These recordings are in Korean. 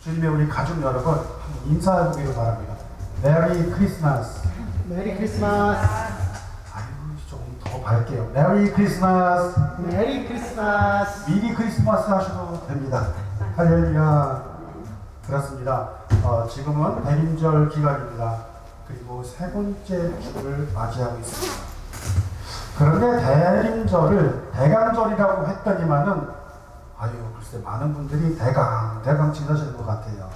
주님의 우리 가족 여러분 인사해 보기를 바랍니다. 메리 크리스마스. 메리 크리스마스. 아이고 조금 더 밝게요. 메리 크리스마스. 메리 크리스마스. 미리 크리스마스 하셔도 됩니다. 할렐루야. 그렇습니다. 지금은 대림절 기간입니다. 그리고 세 번째 주를 맞이하고 있습니다. 그런데 대림절을 대강절이라고 했더니만은 글쎄 많은 분들이 대강 지내시는 것 같아요.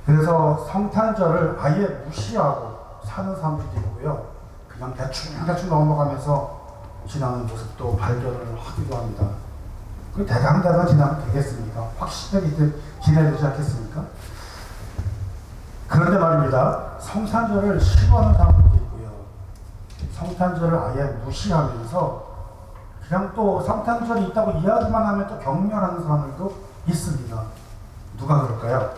그래서 성탄절을 아예 무시하고 사는 사람들도 있고요. 그냥 대충 넘어가면서 지나는 모습도 발견을 하기도 합니다. 그 대강 지나면 되겠습니까? 확실하게 지내야 되지 않겠습니까? 그런데 말입니다. 성탄절을 싫어하는 사람들도 있고요. 성탄절을 아예 무시하면서 그냥 또 성탄절이 있다고 이야기만 하면 또 격려하는 사람들도 있습니다. 누가 그럴까요?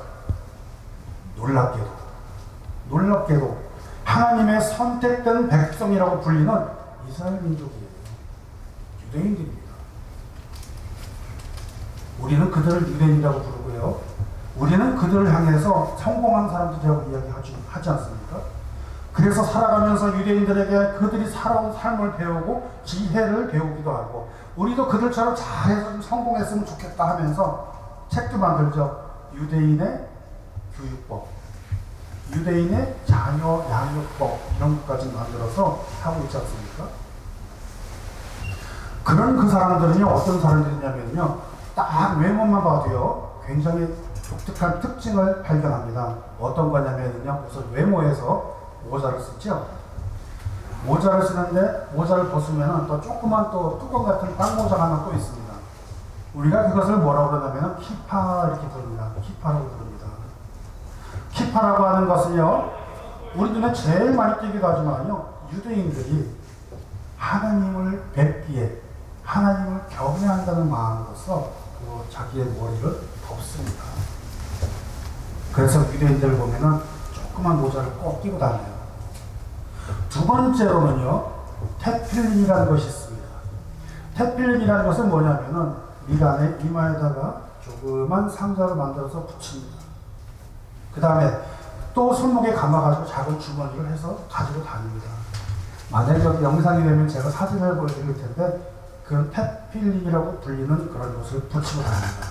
놀랍게도 하나님의 선택된 백성이라고 불리는 이스라엘 민족이에요. 유대인들입니다. 우리는 그들을 유대인이라고 부르고요. 우리는 그들을 향해서 성공한 사람들이라고 이야기하지 않습니까? 그래서 살아가면서 유대인들에게 그들이 살아온 삶을 배우고 지혜를 배우기도 하고 우리도 그들처럼 잘해서 좀 성공했으면 좋겠다 하면서 책도 만들죠. 유대인의 교육법, 유대인의 자녀 양육법 이런 것까지 만들어서 하고 있지 않습니까? 그런 그 사람들은요 어떤 사람들이냐면요 딱 외모만 봐도요 굉장히 독특한 특징을 발견합니다. 어떤 거냐면요 우선 외모에서 모자를 쓰죠. 모자를 쓰는데 모자를 벗으면 또 조그만 또 뚜껑 같은 빵모자가 하나 또 있습니다. 우리가 그것을 뭐라고 그러냐면 키파 이렇게 부릅니다. 키파라고 부릅니다. 키파라고 하는 것은요 우리 눈에 제일 많이 띄기도 하지만요 유대인들이 하나님을 뵙기에 하나님을 경외한다는 마음으로서 그 자기의 머리를 덮습니다. 그래서 유대인들을 보면은 조그만 모자를 꼭 끼고 다녀요. 두 번째로는요, 테필린이라는 것이 있습니다. 테필린이라는 것은 뭐냐면은 미간의 이마에다가 조그만 상자를 만들어서 붙입니다. 그 다음에 또 손목에 감아가지고 작은 주머니를 해서 가지고 다닙니다. 만약에 여기 영상이 되면 제가 사진을 보여드릴 텐데 그런 테필린이라고 불리는 그런 것을 붙이고 다닙니다.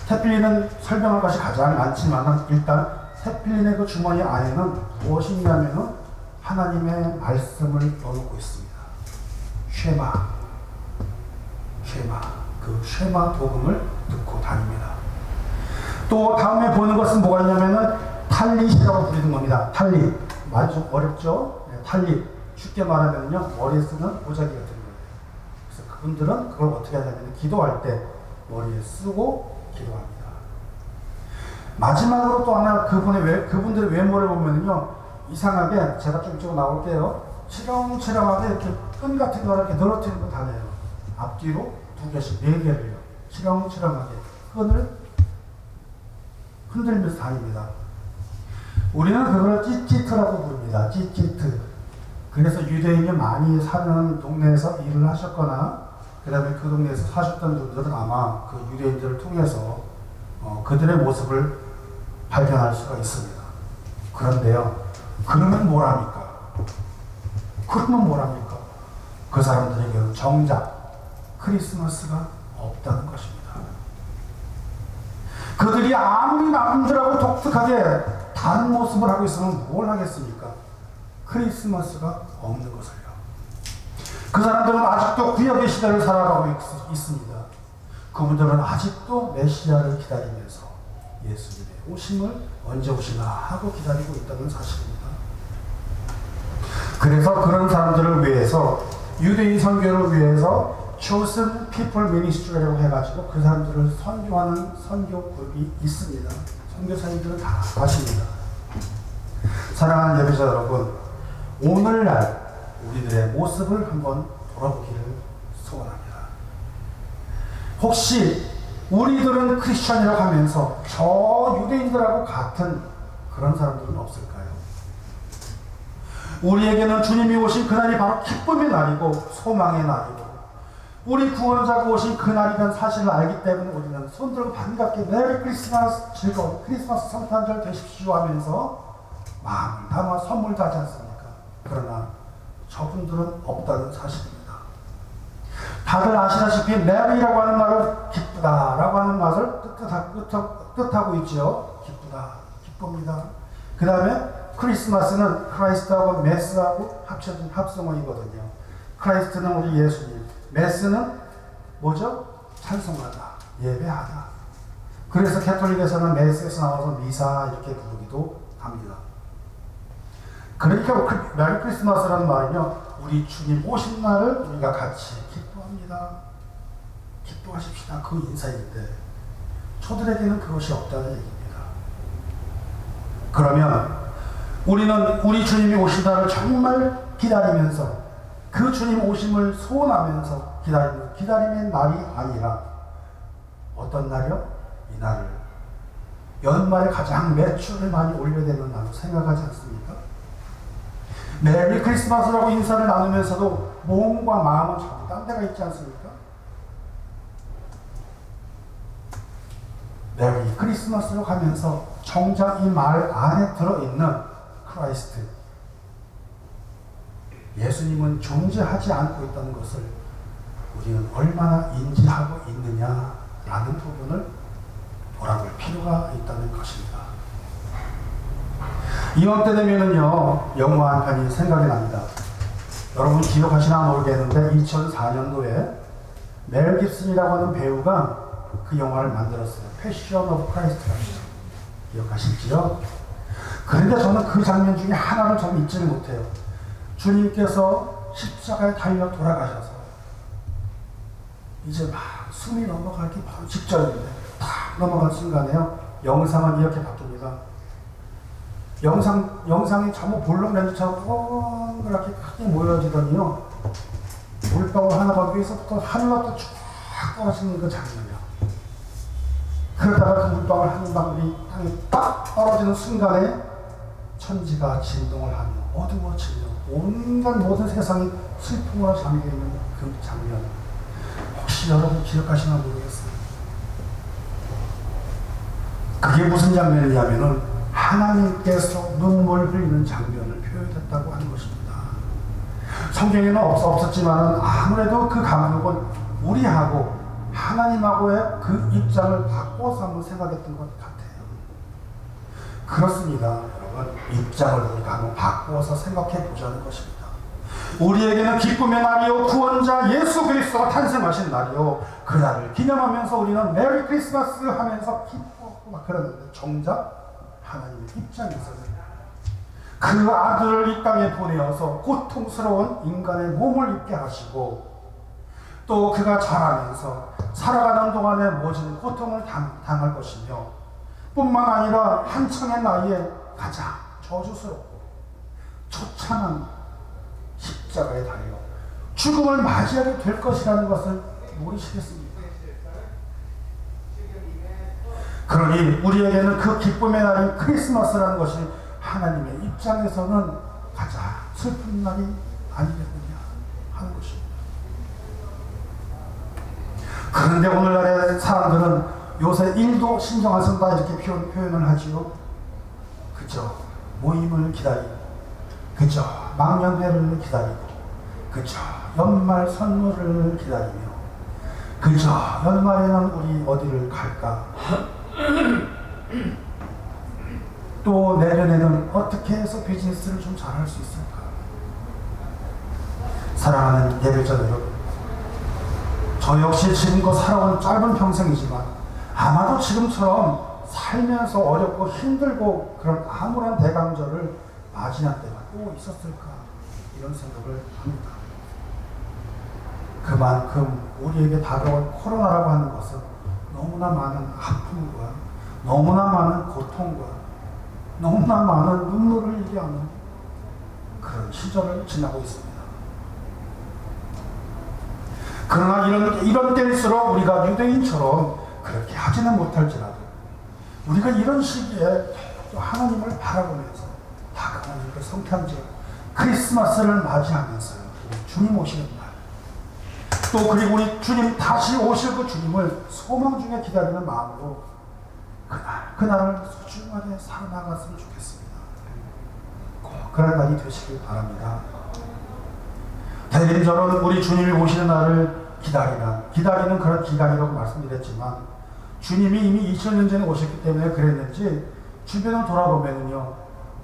테필린은 설명할 것이 가장 많지만 일단 테필린의 그 주머니 안에는 무엇이 있냐면은 하나님의 말씀을 넣어놓고 있습니다. 그 쉐마 복음을 듣고 다닙니다. 또 다음에 보는 것은 뭐가 있냐면은 탈릿이라고 부르는 겁니다. 탈릿. 말 좀 어렵죠? 네, 탈릿. 쉽게 말하면요 머리에 쓰는 보자기 같은 거예요. 그래서 그분들은 그걸 어떻게 하냐면 기도할 때 머리에 쓰고 기도합니다. 마지막으로 또 하나 그분들의 외모를 보면요 이상하게 제가 좀 이쪽으로 나올게요. 치렁치렁하게 이렇게 끈 같은 거를 이렇게 늘어뜨리고 다녀요. 앞뒤로 2개씩 4개를요. 치렁치렁하게 끈을 흔들면서 다닙니다. 우리는 그걸 찌찌트라고 부릅니다. 찌찌트. 그래서 유대인이 많이 사는 동네에서 일을 하셨거나 그 다음에 그 동네에서 사셨던 분들은 아마 그 유대인들을 통해서 그들의 모습을 발견할 수가 있습니다. 그런데요, 그러면 뭐랍니까? 그 사람들에게는 정작 크리스마스가 없다는 것입니다. 그들이 아무리 남들하고 독특하게 다른 모습을 하고 있으면 뭘 하겠습니까? 크리스마스가 없는 것을요. 그 사람들은 아직도 구약의 시대를 살아가고 있습니다. 그분들은 아직도 메시아를 기다리면서 예수님의 오심을 언제 오시나 하고 기다리고 있다는 사실입니다. 그래서 그런 사람들을 위해서 유대인 선교를 위해서 Chosen People Ministry라고 해가지고 그 사람들을 선교하는 선교 그룹이 있습니다. 선교사님들은 다 아십니다. 사랑하는 예배자 여러분, 오늘날 우리들의 모습을 한번 돌아보기를 소원합니다. 혹시 우리들은 크리스천이라고 하면서 저 유대인들하고 같은 그런 사람들은 없을까요? 우리에게는 주님이 오신 그날이 바로 기쁨의 날이고 소망의 날이고 우리 구원자가 오신 그날이라는 사실을 알기 때문에 우리는 손들고 반갑게 메리 크리스마스, 즐거운 크리스마스 성탄절 되십시오 하면서 마음을 담아 선물도 하지 않습니까? 그러나 저분들은 없다는 사실입니다. 다들 아시다시피 메리라고 하는 말은 기쁘다라고 하는 말을 뜻하고 있죠. 기쁘다, 기쁩니다. 그 다음에 크리스마스는 크라이스트하고 메스하고 합쳐진 합성어이거든요. 크라이스트는 우리 예수님, 메스는 뭐죠? 찬송하다, 예배하다. 그래서 캐톨릭에서는 메스에서 나와서 미사 이렇게 부르기도 합니다. 그러니까 메리 크리스마스라는 말은요, 우리 주님 오신 날을 우리가 같이 기뻐합니다. 기뻐하십시다. 그 인사인데 저들에게는 그것이 없다는 얘기입니다. 그러면 우리는 우리 주님이 오신 날을 정말 기다리면서 그 주님 오심을 소원하면서 기다림의 날이 아니라 어떤 날이요? 이 날을 연말에 가장 매출을 많이 올려야 되는 날로 생각하지 않습니까? 메리 크리스마스라고 인사를 나누면서도 몸과 마음은 전부 딴 데가 있지 않습니까? 메리 크리스마스로 가면서 정작 이 말 안에 들어있는 크라이스트, 예수님은 존재하지 않고 있다는 것을 우리는 얼마나 인지하고 있느냐라는 부분을 돌아볼 필요가 있다는 것입니다. 이맘때 되면은요, 영화 한 편이 생각이 납니다. 여러분 기억하시나 모르겠는데 2004년도에 멜 깁슨이라고 하는 배우가 그 영화를 만들었어요. 패션 오브 크라이스트라고. 기억하실지요? 그런데 저는 그 장면 중에 하나를 좀 잊지를 못해요. 주님께서 십자가에 달려 돌아가셔서 이제 막 숨이 넘어가기 바로 직전인데 딱 넘어간 순간에요, 영상은 이렇게 바뀝니다. 영상이 전부 볼록렌즈처럼 동그랗게 크게 모여지더니요, 물방울 하나가 위에서부터 하늘로부터 쭉 떨어지는 그 장면이요. 그러다가 그 물방울 한 방울이 땅에 딱 떨어지는 순간에 천지가 진동을 하며 어두워지며 온갖 모든 세상이 슬픔으로 잠겨있는 그 장면, 혹시 여러분 기억하시나 모르겠어요. 그게 무슨 장면이냐면은 하나님께서 눈물 흘리는 장면을 표현했다고 하는 것입니다. 성경에는 없었지만 아무래도 그 감독은 우리하고 하나님하고의 그 입장을 바꿔서 한번 생각했던 것 같아요. 그렇습니다. 여러분, 입장을 우리가 한번 바꿔서 생각해 보자는 것입니다. 우리에게는 기쁨의 날이요, 구원자 예수 그리스도가 탄생하신 날이요, 그 날을 기념하면서 우리는 메리 크리스마스 하면서 기뻐하고 막 그러는데, 정작 하나님의 입장에서는 그 아들을 이 땅에 보내어서 고통스러운 인간의 몸을 입게 하시고, 또 그가 자라면서 살아가는 동안에 모진 고통을 당할 것이며, 뿐만 아니라 한창의 나이에 가장 저주스럽고 처참한 십자가에 달려 죽음을 맞이하게 될 것이라는 것을 모르시겠습니까? 그러니 우리에게는 그 기쁨의 날인 크리스마스라는 것이 하나님의 입장에서는 가장 슬픈 날이 아니겠느냐 하는 것입니다. 그런데 오늘날의 사람들은 요새 일도 신경 안 쓴다 이렇게 표현을 하지요. 그저 모임을 기다리고, 그저 망년회를 기다리고, 그저 연말 선물을 기다리며, 그저 연말에는 우리 어디를 갈까, 또 내년에는 어떻게 해서 비즈니스를 좀 잘할 수 있을까. 사랑하는 예배자 여러분, 저 역시 지금껏 살아온 짧은 평생이지만 아마도 지금처럼 살면서 어렵고 힘들고 그런 암울한 대강절을 맞이한 때가 또 있었을까, 이런 생각을 합니다. 그만큼 우리에게 다가온 코로나라고 하는 것은 너무나 많은 아픔과 너무나 많은 고통과 너무나 많은 눈물을 흘리게 하는 그런 시절을 지나고 있습니다. 그러나 이런 때일수록 우리가 유대인처럼 그렇게 하지는 못할지라도 우리가 이런 시기에 또 하나님을 바라보면서 다가오는 그 성탄절 크리스마스를 맞이하면서 주님 오시는 날, 또 그리고 우리 주님 다시 오실 그 주님을 소망 중에 기다리는 마음으로 그날을 소중하게 살아나갔으면 좋겠습니다. 꼭 그런 날이 되시길 바랍니다. 대림 저는 우리 주님이 오시는 날을 기다리는 그런 기간이라고 말씀드렸지만 주님이 이미 2000년 전에 오셨기 때문에 그랬는지 주변을 돌아보면요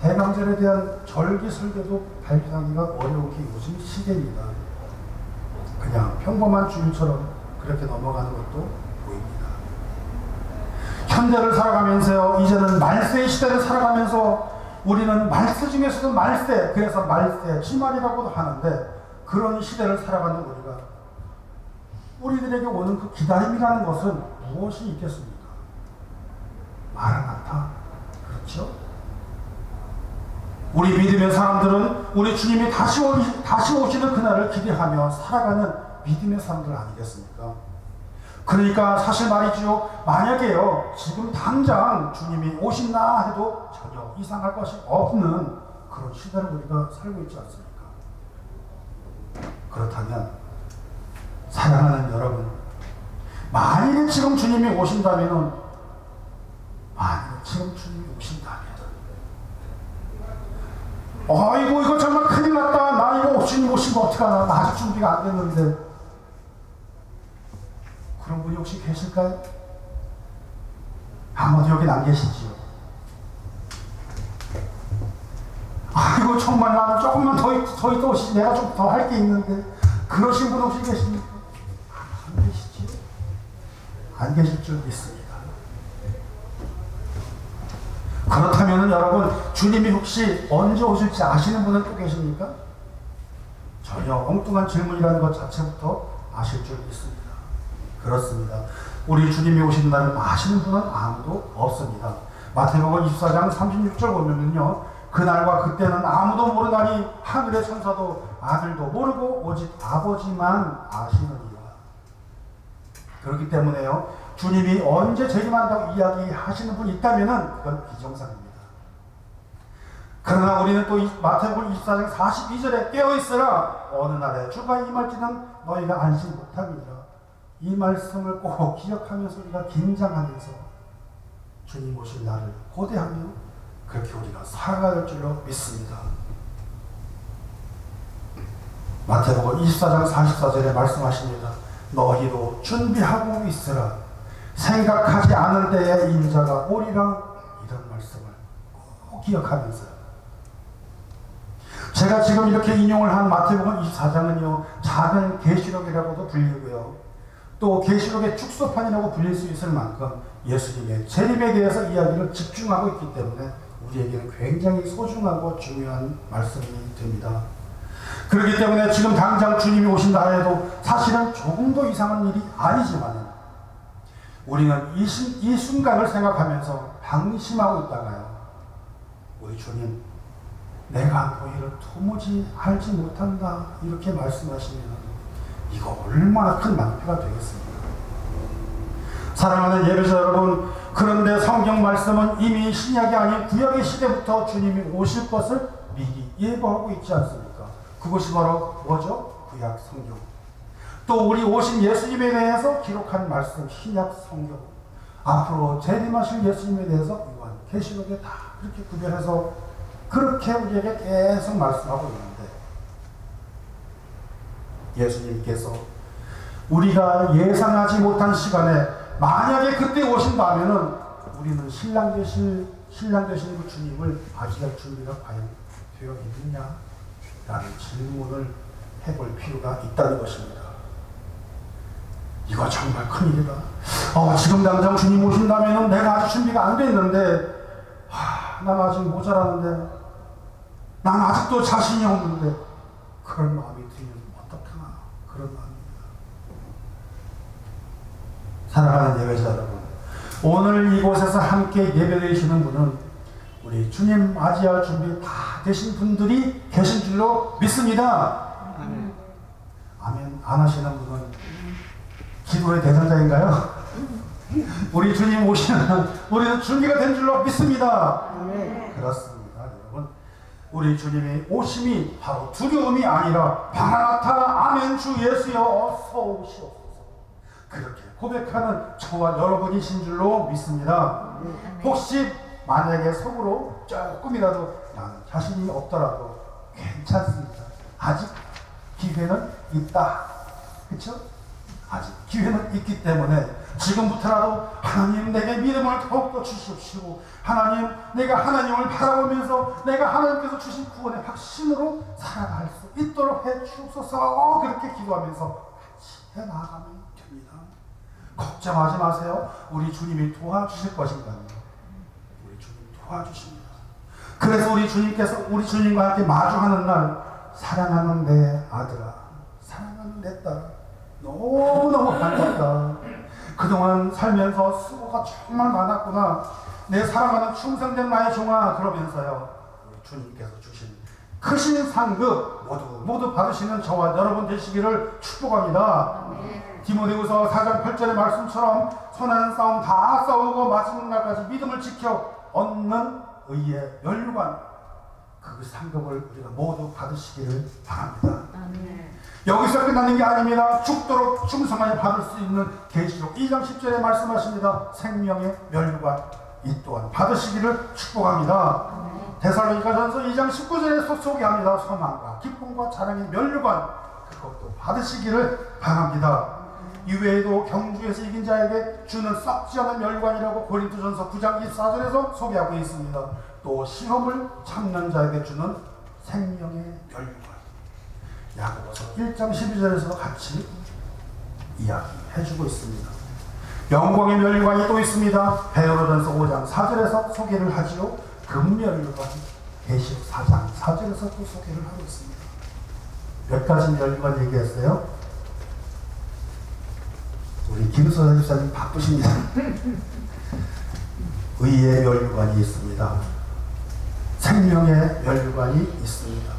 대강절에 대한 절기설계도 발견하기가 어려운 게 요즘 시대입니다. 그냥 평범한 주일처럼 그렇게 넘어가는 것도 보입니다. 현대를 살아가면서요 이제는 말세의 시대를 살아가면서 우리는 말세 중에서도 말세, 그래서 말세 지말이라고도 하는데 그런 시대를 살아가는 우리들에게 오는 그 기다림이라는 것은 무엇이 있겠습니까? 마라나타, 그렇죠? 우리 믿음의 사람들은 우리 주님이 다시 오시는 그날을 기대하며 살아가는 믿음의 사람들 아니겠습니까? 그러니까 사실 말이죠. 만약에요 지금 당장 주님이 오신다 해도 전혀 이상할 것이 없는 그런 시대를 우리가 살고 있지 않습니까? 그렇다면 사랑하는 여러분, 만일에 지금 주님이 오신다면 아이고 이거 정말 큰일 났다. 나 이거 주님 오시면 어떡하나. 나 아직 준비가 안 됐는데. 그런 분이 혹시 계실까요? 아무도 여긴 안 계시지요. 아이고 정말 나는 조금만 더 오시지. 내가 좀 더 할 게 있는데. 그러신 분 혹시 계십니까? 안 계시지요? 안 계실 줄 믿습니다. 그렇다면 여러분 주님이 혹시 언제 오실지 아시는 분은 또 계십니까? 전혀 엉뚱한 질문이라는 것 자체부터 아실 줄 믿습니다. 그렇습니다. 우리 주님이 오시는 날을 아시는 분은 아무도 없습니다. 마태복음 24장 36절 보면요 그날과 그때는 아무도 모르나니 하늘의 천사도 아들도 모르고 오직 아버지만 아시느니라. 그렇기 때문에요 주님이 언제 재림한다고 이야기하시는 분이 있다면 그건 비정상입니다. 그러나 우리는 또 마태복음 24장 42절에 깨어있으라 어느 날에 주가 임할지는 너희가 알지 못함이니라. 이 말씀을 꼭 기억하면서 우리가 긴장하면서 주님 오실 날을 고대하며 그렇게 우리가 살아갈 줄로 믿습니다. 마태복음 24장 44절에 말씀하십니다. 너희도 준비하고 있으라. 생각하지 않을 때에 인자가 오리라. 이런 말씀을 꼭 기억하면서 제가 지금 이렇게 인용을 한 마태복음 24장은요 작은 계시록이라고도 불리고요 또 계시록의 축소판이라고 불릴 수 있을 만큼 예수님의 재림에 대해서 이야기를 집중하고 있기 때문에 우리에게는 굉장히 소중하고 중요한 말씀이 됩니다. 그렇기 때문에 지금 당장 주님이 오신다 해도 사실은 조금도 이상한 일이 아니지만 우리는 이 순간을 생각하면서 방심하고 있다가요 우리 주님 내가 너희를 도무지 알지 못한다 이렇게 말씀하시면 이거 얼마나 큰 낭패가 되겠습니까? 사랑하는 예배자 여러분, 그런데 성경 말씀은 이미 신약이 아닌 구약의 시대부터 주님이 오실 것을 미리 예고하고 있지 않습니까? 그것이 바로 뭐죠? 구약 성경. 또 우리 오신 예수님에 대해서 기록한 말씀 신약 성경. 앞으로 재림하실 예수님에 대해서 요한 계시록에 다 그렇게 구별해서 그렇게 우리에게 계속 말씀하고 있는데 예수님께서 우리가 예상하지 못한 시간에 만약에 그때 오신다면은 우리는 신랑 되신 그 주님을 맞이할 준비가 과연 되어 있느냐? 라는 질문을 해볼 필요가 있다는 것입니다. 이거 정말 큰일이다. 지금 당장 주님 오신다면 내가 아직 준비가 안 됐는데 난 아직 모자라는데 난 아직도 자신이 없는데 그런 마음이 들면 어떡하나 그런 마음입니다. 사랑하는 예배자 여러분, 오늘 이곳에서 함께 예배되시는 분은 우리 주님 맞이할 준비 다 되신 분들이 계신 줄로 믿습니다. 아멘. 안 하시는 분은 기도의 대상자인가요? 우리 주님 오시는 우리는 준비가 된 줄로 믿습니다. 그렇습니다. 여러분, 우리 주님의 오심이 바로 두려움이 아니라 바라나타 아멘 주 예수여 어서 오시옵소서. 그렇게 고백하는 저와 여러분이신 줄로 믿습니다. 혹시 만약에 속으로 조금이라도 나는 자신이 없더라도 괜찮습니다. 아직 기회는 있다. 그렇죠? 아직 기회는 있기 때문에 지금부터라도 하나님 내게 믿음을 더욱더 주십시오. 하나님 내가 하나님을 바라보면서 내가 하나님께서 주신 구원의 확신으로 살아갈 수 있도록 해 주옵소서. 그렇게 기도하면서 같이 해나가면 됩니다. 걱정하지 마세요. 우리 주님이 도와주실 것인가요? 우리 주님이 도와주십니다. 그래서 우리 주님께서 우리 주님과 함께 마주하는 날 사랑하는 내 아들아, 사랑하는 내 딸, 너무너무 반갑다. 그동안 살면서 수고가 정말 많았구나. 내 사랑하는 충성된 나의 종아. 그러면서요 우리 주님께서 주신 크신 상급 모두 받으시는 저와 여러분 되시기를 축복합니다. 디모데후서 4장 8절의 말씀처럼 선한 싸움 다 싸우고 마지막 날까지 믿음을 지켜 얻는 의의 면류관, 그 상급을 우리가 모두 받으시기를 바랍니다. 여기서 끝나는 게 아닙니다. 죽도록 충성하여 받을 수 있는 계시록 2장 10절에 말씀하십니다. 생명의 면류관 이 또한 받으시기를 축복합니다. 데살로니가전서 2장 19절에 소개합니다. 소망과 기쁨과 자랑의 면류관, 그것도 받으시기를 바랍니다. 이외에도 경주에서 이긴 자에게 주는 썩지 않은 면류관이라고 고린도전서 9장 24절에서 소개하고 있습니다. 또 시험을 참는 자에게 주는 생명의 면류관, 야고보서 1장 12절에서 같이 이야기해주고 있습니다. 영광의 면류관이 또 있습니다. 베드로전서 5장 4절에서 소개를 하지요. 금면류관, 계시록 4장 4절에서 또 소개를 하고 있습니다. 몇 가지 면류관 얘기했어요? 우리 김수사 집사님 바쁘십니다. 의의 면류관이 있습니다. 생명의 면류관이 있습니다.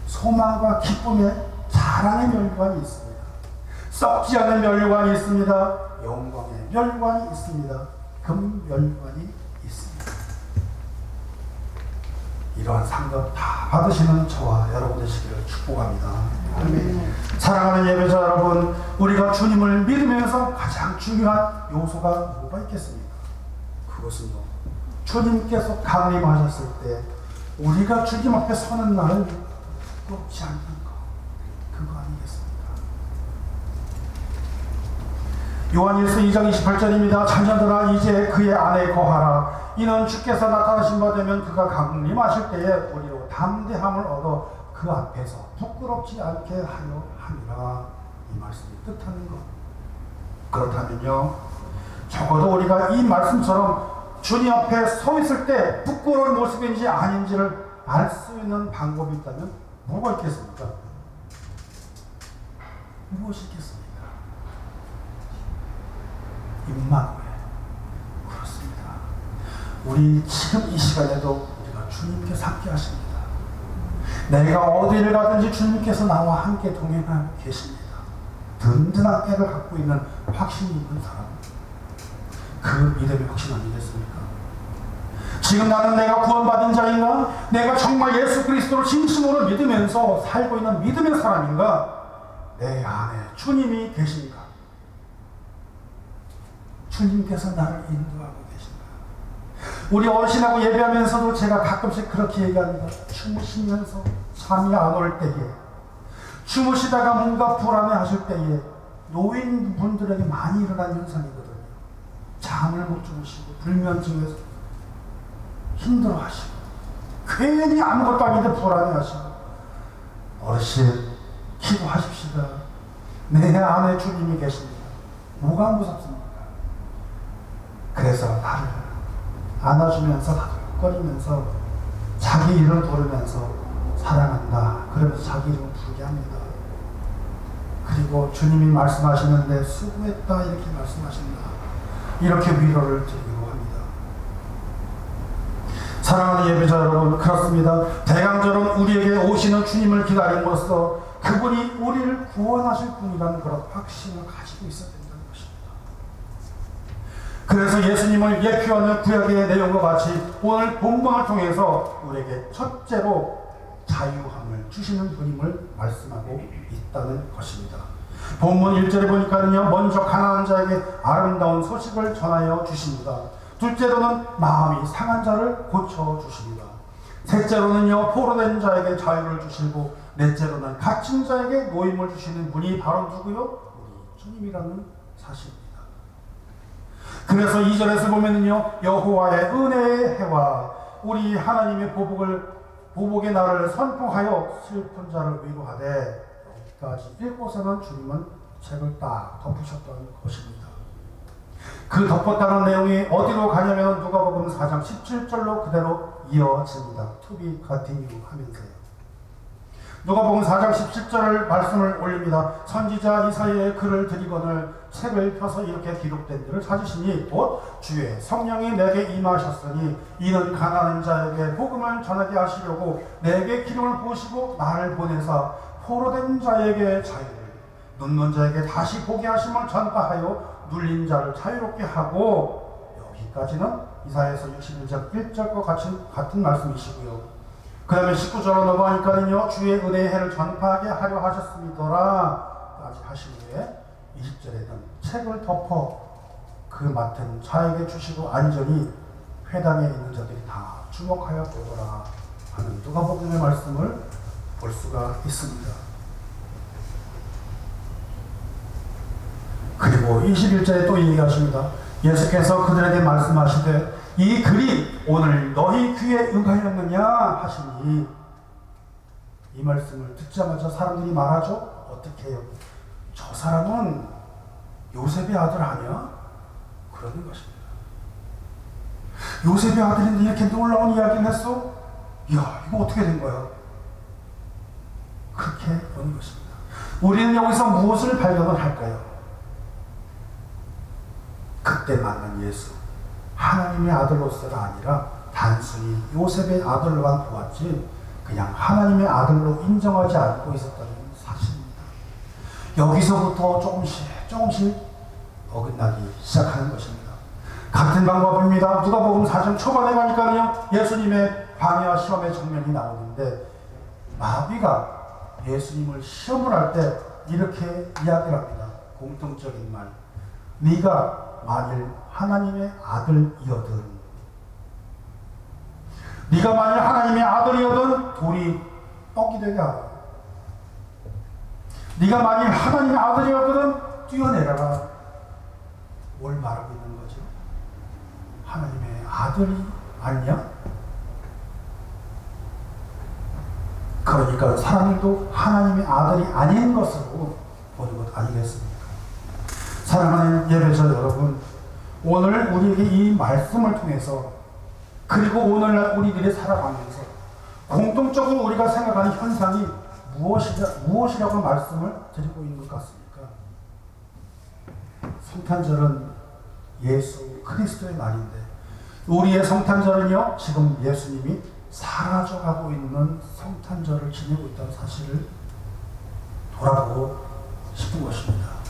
소망과 기쁨의 자랑의 면류관이 있습니다. 썩지 않은 면류관이 있습니다. 영광의 면류관이 있습니다. 금 면류관이 있습니다. 이러한 상급 다 받으시는 저와 여러분 되시기를 축복합니다. 아멘. 사랑하는 예배자 여러분, 우리가 주님을 믿으면서 가장 중요한 요소가 뭐가 있겠습니까? 그것은요, 주님께서 강림하셨을 때 우리가 주님 앞에 서는 날은 부끄럽지 않는 것, 그거 아니겠습니까? 요한일서 2장 28절입니다. 자녀들아 이제 그의 안에 거하라. 이는 주께서 나타나신 바 되면 그가 강림하실 때에 우리로 담대함을 얻어 그 앞에서 부끄럽지 않게 하려 함이라. 이 말씀이 뜻하는 것. 그렇다면요, 적어도 우리가 이 말씀처럼 주님 앞에 서 있을 때 부끄러운 모습인지 아닌지를 알 수 있는 방법이 있다면 뭐가 있겠습니까? 무엇이 있겠습니까? 임마누엘. 그렇습니다. 우리 지금 이 시간에도 우리가 주님께서 함께 하십니다. 내가 어디를 가든지 주님께서 나와 함께 동행하고 계십니다. 든든한 때를 갖고 있는 확신이 있는 사람, 그 믿음의 확신 아니겠습니까? 지금 나는 내가 구원받은 자인가? 내가 정말 예수 그리스도를 진심으로 믿으면서 살고 있는 믿음의 사람인가? 내 안에 주님이 계신가? 주님께서 나를 인도하고 계신가? 우리 어르신하고 예배하면서도 제가 가끔씩 그렇게 얘기합니다. 주무시면서 잠이 안 올 때에, 주무시다가 뭔가 불안해하실 때에 노인분들에게 많이 일어난 현상이거든요. 잠을 못 주무시고 불면증에서 힘들어하시고 괜히 아무것도 아닌데 불안해하시고, 어르신 기도하십시다. 내 안에 주님이 계십니다. 뭐가 무섭습니까? 그래서 나를 안아주면서 다독거리면서 자기 이름을 부르면서 사랑한다 그러면서 자기 이름을 부르게 합니다. 그리고 주님이 말씀하시는데 수고했다 이렇게 말씀하신다, 이렇게 위로를 드리고 합니다. 사랑하는 예배자 여러분, 그렇습니다. 대강절은 우리에게 오시는 주님을 기다림으로써 그분이 우리를 구원하실 분이라는 그런 확신을 가지고 있어야 된다는 것입니다. 그래서 예수님을 예표하는 구약의 내용과 같이 오늘 본문을 통해서 우리에게 첫째로 자유함을 주시는 분임을 말씀하고 있다는 것입니다. 본문 1절에 보니까는요, 먼저 가난한 자에게 아름다운 소식을 전하여 주십니다. 둘째로는 마음이 상한 자를 고쳐 주십니다. 셋째로는요, 포로된 자에게 자유를 주시고, 넷째로는 갇힌 자에게 노임을 주시는 분이 바로 누구요? 우리 주님이라는 사실입니다. 그래서 2절에서 보면은요, 여호와의 은혜의 해와 우리 하나님의 보복의 날을 선포하여 슬픈 자를 위로하되, 여기까지 읽고서는 주님은 책을 딱 덮으셨던 것입니다. 그 덮었다는 내용이 어디로 가냐면 누가복음 4장 17절로 그대로 이어집니다. To be continue 하면서요. 누가복음 4장 17절 말씀을 올립니다. 선지자 이사야의 글을 드리거늘 책을 펴서 이렇게 기록된 일을 찾으시니 곧 주의 성령이 내게 임하셨으니 이는 가난한 자에게 복음을 전하게 하시려고 내게 기름을 부으시고 나를 보내사 포로된 자에게 자유를, 눕는 자에게 다시 보게 하심을 전파하여 눌린 자를 자유롭게 하고, 여기까지는 이사야서 61장 1절과 같은 말씀이시고요. 그 다음에 19절로 넘어가니까는요, 주의 은혜의 해를 전파하게 하려 하셨습니다라 까지 하신 후에 20절에는 책을 덮어 그 맡은 자에게 주시고 안전히 회당에 있는 자들이 다 주목하여 보더라 하는 누가복음의 말씀을 볼 수가 있습니다. 그리고 21절에 또 얘기하십니다. 예수께서 그들에게 말씀하시되 이 글이 오늘 너희 귀에 응하였느냐 하시니, 이 말씀을 듣자마자 사람들이 말하죠. 어떻게 해요? 저 사람은 요셉의 아들 아니야? 그러는 것입니다. 요셉의 아들인데 이렇게 놀라운 이야기를 했어? 이야, 이거 어떻게 된 거야? 그렇게 보는 것입니다. 우리는 여기서 무엇을 발견을 할까요? 그때 만난 예수, 하나님의 아들로서가 아니라 단순히 요셉의 아들로만 보았지 그냥 하나님의 아들로 인정하지 않고 있었다는 사실입니다. 여기서부터 조금씩 어긋나기 시작하는 것입니다. 같은 방법입니다. 누가복음 4장 초반에 가니까요, 예수님의 광야 시험의 장면이 나오는데 마귀가 예수님을 시험을 할 때 이렇게 이야기를 합니다. 공통적인 말. 네가 만일 하나님의 아들이거든, 네가 만일 하나님의 아들이거든 돌이 떡이 되게 하라. 네가 만일 하나님의 아들이거든 뛰어내려라. 뭘 말하고 있는 거죠? 하나님의 아들이 아니냐? 그러니까 사람들도 하나님의 아들이 아닌 것으로 보는 것 아니겠습니까? 사랑하는 예배자 여러분, 오늘 우리에게 이 말씀을 통해서, 그리고 오늘날 우리들이 살아가면서 공통적으로 우리가 생각하는 현상이 무엇이라고 말씀을 드리고 있는 것 같습니까? 성탄절은 예수 그리스도의 날인데, 우리의 성탄절은요, 지금 예수님이 사라져가고 있는 성탄절을 지내고 있다는 사실을 돌아보고 싶은 것입니다.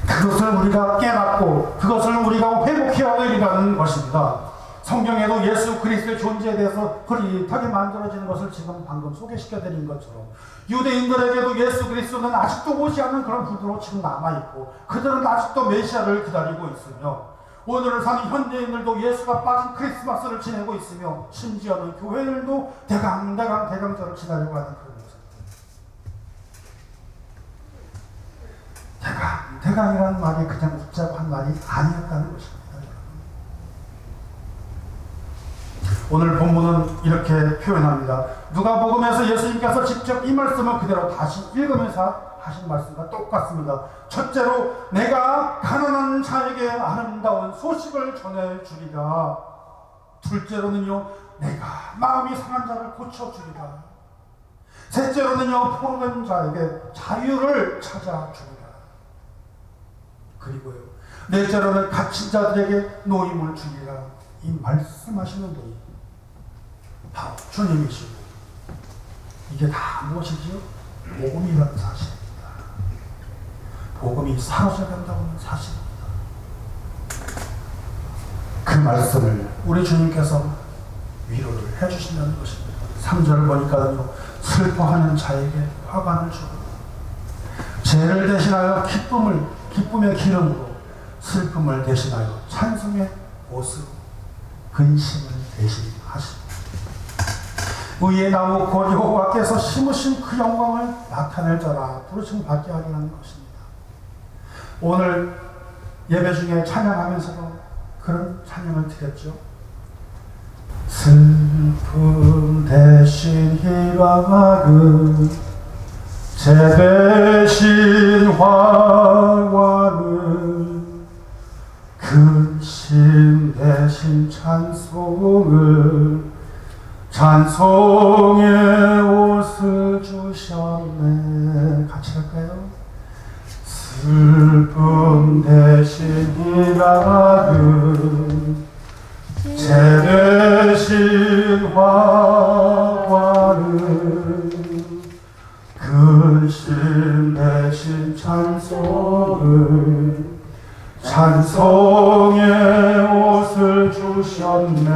그것을 우리가 깨닫고 그것을 우리가 회복해야 되리라는 것입니다. 성경에도 예수 그리스도의 존재에 대해서 흐릿하게 만들어지는 것을 지금 방금 소개시켜드린 것처럼, 유대인들에게도 예수 그리스도는 아직도 오지 않은 그런 분들로 지금 남아있고, 그들은 아직도 메시아를 기다리고 있으며, 오늘을 사는 현대인들도 예수가 빠진 크리스마스를 지내고 있으며, 심지어는 교회들도 대강절을 지나려고 하는 그런 모습. 대강이라는 말이 그냥 웃자고 한 말이 아니었다는 것입니다. 오늘 본문은 이렇게 표현합니다. 누가복음에서 예수님께서 직접 이 말씀을 그대로 다시 읽으면서 하신 말씀과 똑같습니다. 첫째로 내가 가난한 자에게 아름다운 소식을 전해주리라. 둘째로는요, 내가 마음이 상한 자를 고쳐주리라. 셋째로는요, 포로된 자에게 자유를 찾아주리라. 그리고요, 넷째로는 갇힌 자들에게 노임을 주리라. 이 말씀하시는 분이 바로 주님이시고, 이게 다 무엇이지요? 복음이라는 사실입니다. 복음이 사로잡힌다는 사실입니다. 그 말씀을 우리 주님께서 위로를 해주신다는 것입니다. 3절을 보니까요, 슬퍼하는 자에게 화관을 주고 죄를 대신하여 기쁨의 기름으로, 슬픔을 대신하여 찬송의 옷으로, 근심을 대신하십니다. 의의 나무 곧 여호와께서 심으신 그 영광을 나타낼 자라 부르심 받게 하게 하는 것입니다. 오늘 예배 중에 찬양하면서도 그런 찬양을 드렸죠. 슬픔 대신 희락은, 죄 대신 화관은, 근심 대신 찬송을, 찬송의 옷을 주셨네. 같이 할까요? 슬픔 대신 희락은, 죄 대신 화관은, 근심 대신 찬송을, 찬송의 옷을 주셨네.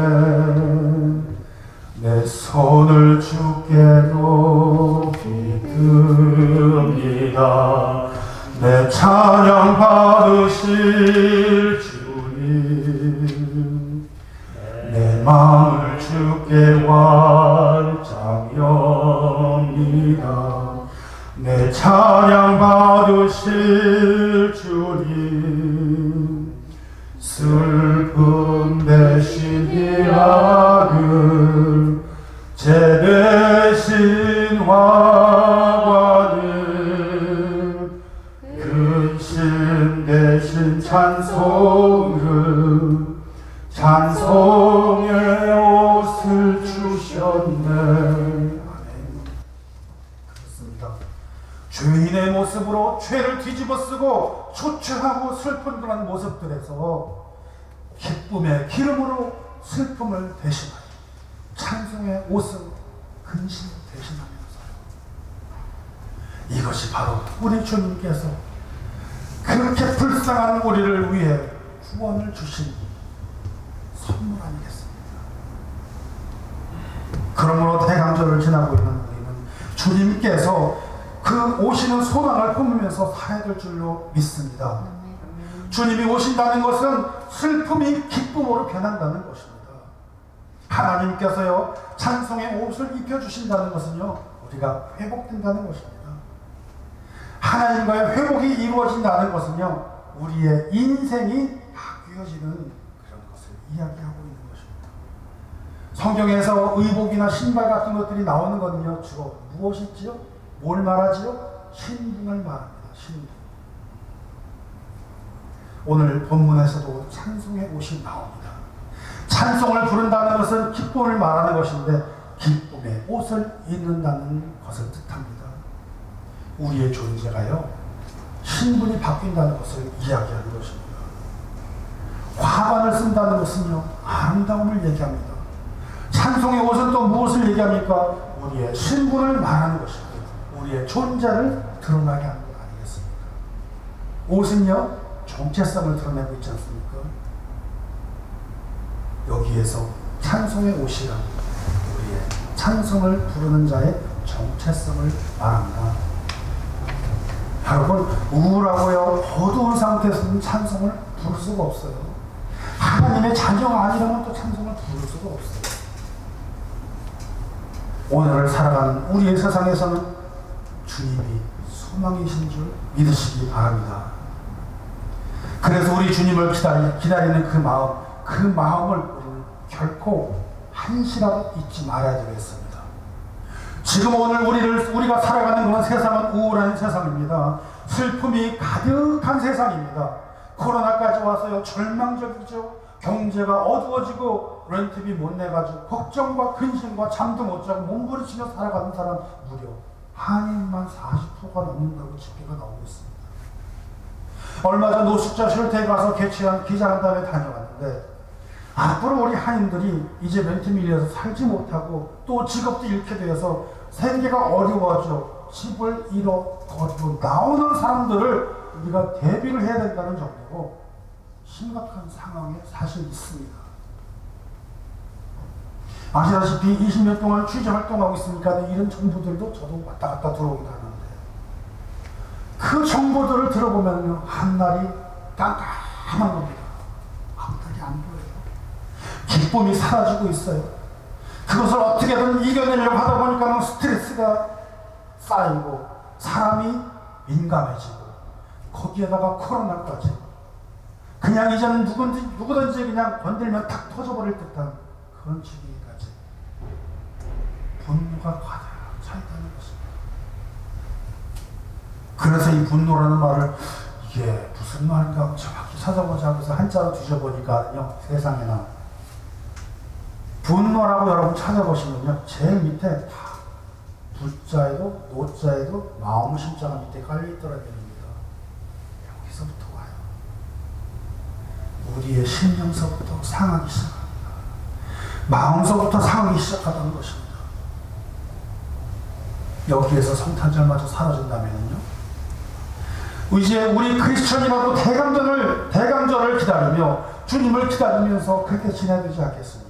내 손을 주께 높이 듭니다. 내 찬양 받으실 주님, 내 마음을 주께 활짝 엽니다. 내 찬양 받으실 주님, 슬픔 대신 희락을, 죄 대신 화관을, 근심 대신 찬송을, 찬송의 옷을 주셨네. 아멘. 그렇습니다. 죄인의 모습으로 죄를 뒤집어쓰고 초췌하고 슬픈 그런 모습들에서 기쁨의 기름으로 슬픔을 대신하여 찬송의 옷을 근심 대신하면서, 이것이 바로 우리 주님께서 그렇게 불쌍한 우리를 위해 구원을 주신 선물 아니겠습니까? 그러므로 대강절을 지나고 있는 우리는 주님께서 그 오시는 소망을 품으면서 살아야 될 줄로 믿습니다. 주님이 오신다는 것은 슬픔이 기쁨으로 변한다는 것입니다. 하나님께서요, 찬송의 옷을 입혀주신다는 것은요, 우리가 회복된다는 것입니다. 하나님과의 회복이 이루어진다는 것은요, 우리의 인생이 바뀌어지는 그런 것을 이야기하고 있는 것입니다. 성경에서 의복이나 신발 같은 것들이 나오는 것은요, 주로 무엇이지요? 뭘 말하지요? 신분을 말합니다. 신분. 오늘 본문에서도 찬송의 옷이 나옵니다. 찬송을 부른다는 것은 기쁨을 말하는 것인데, 기쁨의 옷을 입는다는 것을 뜻합니다. 우리의 존재가요, 신분이 바뀐다는 것을 이야기하는 것입니다. 화관을 쓴다는 것은요, 아름다움을 얘기합니다. 찬송의 옷은 또 무엇을 얘기합니까? 우리의 신분을 말하는 것입니다. 우리의 존재를 드러나게 하는 것 아니겠습니까? 옷은요, 정체성을 드러내고 있지 않습니까? 여기에서 찬송의 옷이란 우리의 찬송을 부르는 자의 정체성을 말합니다. 여러분, 우울하고요, 어두운 상태에서는 찬송을 부를 수가 없어요. 하나님의 자녀가 아니라면 또 찬송을 부를 수가 없어요. 오늘을 살아가는 우리의 세상에서는 주님이 소망이신 줄 믿으시기 바랍니다. 그래서 우리 주님을 기다리는 그 마음을 우리는 결코 한시라도 잊지 말아야 되겠습니다. 지금 오늘 우리가 살아가는 그런 세상은 우울한 세상입니다. 슬픔이 가득한 세상입니다. 코로나까지 와서요, 절망적이죠. 경제가 어두워지고 렌트비 못 내가지고 걱정과 근심과 잠도 못 자고 몸부림치며 살아가는 사람 무려 한인만 40%가 넘는다고 집계가 나오고 있습니다. 얼마 전 노숙자 쉘터에 가서 개최한 기자간담회 다녀왔는데, 앞으로 우리 한인들이 이제 렌트 밀려서 살지 못하고 또 직업도 잃게 되어서 생계가 어려워져 집을 잃어버리고 나오는 사람들을 우리가 대비를 해야 된다는 정도로 심각한 상황에 사실 있습니다. 아시다시피 20년 동안 취재 활동하고 있으니까 이런 정보들도 저도 왔다 갔다 들어오기도 하는데 그 정보들을 들어보면 한날이 깜깜한 겁니다. 한날이 안 보여요. 기쁨이 사라지고 있어요. 그것을 어떻게든 이겨내려고 하다 보니까 스트레스가 쌓이고 사람이 민감해지고 거기에다가 코로나까지 그냥 이제는 누구든지 그냥 건들면 탁 터져버릴 듯한 그런 지경까지 분노가 가득 차있다는 것입니다. 그래서 이 분노라는 말을 이게 무슨 말인가 정확히 찾아보자 하면서 한자로 뒤져보니까요, 세상에나 분노라고 여러분 찾아보시면요, 제일 밑에 다 불자에도 노자에도 마음 심자가 밑에 깔려있더라 됩니다. 여기서부터 와요. 우리의 심령서부터 상하기 시작합니다. 마음서부터 상하기 시작하다는 것입니다. 여기에서 성탄절마저 사라진다면요, 이제 우리 크리스천이라도 대강절을 기다리며 주님을 기다리면서 그렇게 지내야 되지 않겠습니까?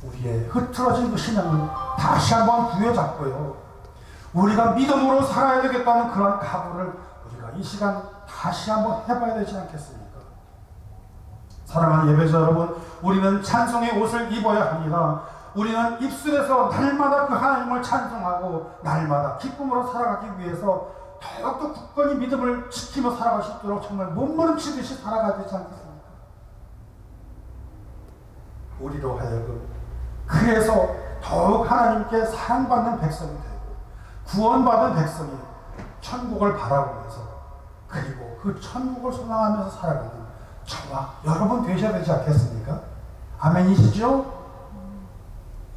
우리의 흐트러진 그 신앙을 다시 한번 부여잡고요, 우리가 믿음으로 살아야 되겠다는 그런 각오를 우리가 이 시간 다시 한번 해봐야 되지 않겠습니까? 사랑하는 예배자 여러분, 우리는 찬송의 옷을 입어야 합니다. 우리는 입술에서 날마다 그 하나님을 찬송하고 날마다 기쁨으로 살아가기 위해서 더욱더 굳건히 믿음을 지키며 살아갈 수 있도록 정말 몸부림치듯이 살아가야 되지 않겠습니까? 우리로 하여금 그래서 더욱 하나님께 사랑받는 백성이 되고 구원받은 백성이 천국을 바라보면서 그리고 그 천국을 소망하면서 살아가는 저와 여러분 되셔야 되지 않겠습니까? 아멘이시죠?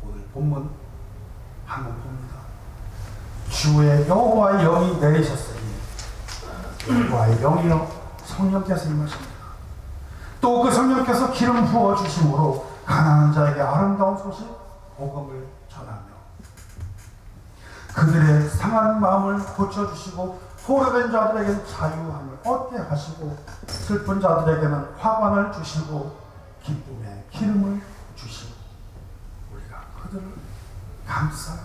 오늘 본문 한번 봅니다. 주의 여호와의 영이 내리셨으니 여호와의 영이여 성령께서 임하십니다. 또 그 성령께서 기름 부어 주심으로 가난한 자에게 아름다운 소식 복음을 전하며 그들의 상한 마음을 고쳐주시고 포로된 자들에게는 자유함을 얻게 하시고 슬픈 자들에게는 화관을 주시고 기쁨의 기름을 주시고 우리가 그들을 감싸고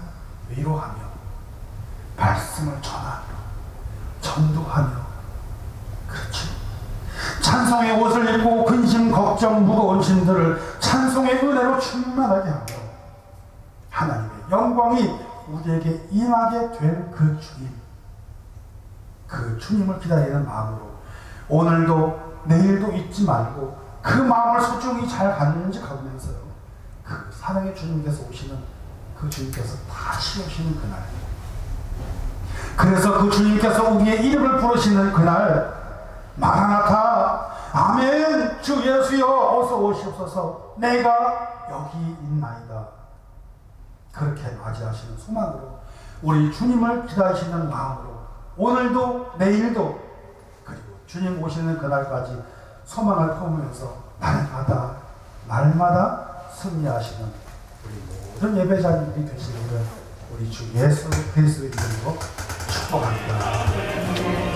위로하며 말씀을 전하며 전도하며 그렇죠. 찬송의 옷을 입고 근심 걱정 무거운 짐들을 찬송의 은혜로 충만하게 하며 하나님의 영광이 우리에게 임하게 된 그 주님을 기다리는 마음으로 오늘도 내일도 잊지 말고 그 마음을 소중히 잘 간직하면서요, 그 사랑의 주님께서 오시는 그 주님께서 다시 오시는 그날, 그래서 그 주님께서 우리의 이름을 부르시는 그날, 마라나타 아멘 주 예수여 어서 오시옵소서 내가 여기 있나이다, 그렇게 맞이하시는 소망으로 우리 주님을 기다리시는 마음으로 오늘도 내일도 그리고 주님 오시는 그날까지 소망을 품으면서 날마다 승리하시는 우리 모든 예배자님들이 되시기를 우리 주 예수 그리스도의 이름으로 축복합니다.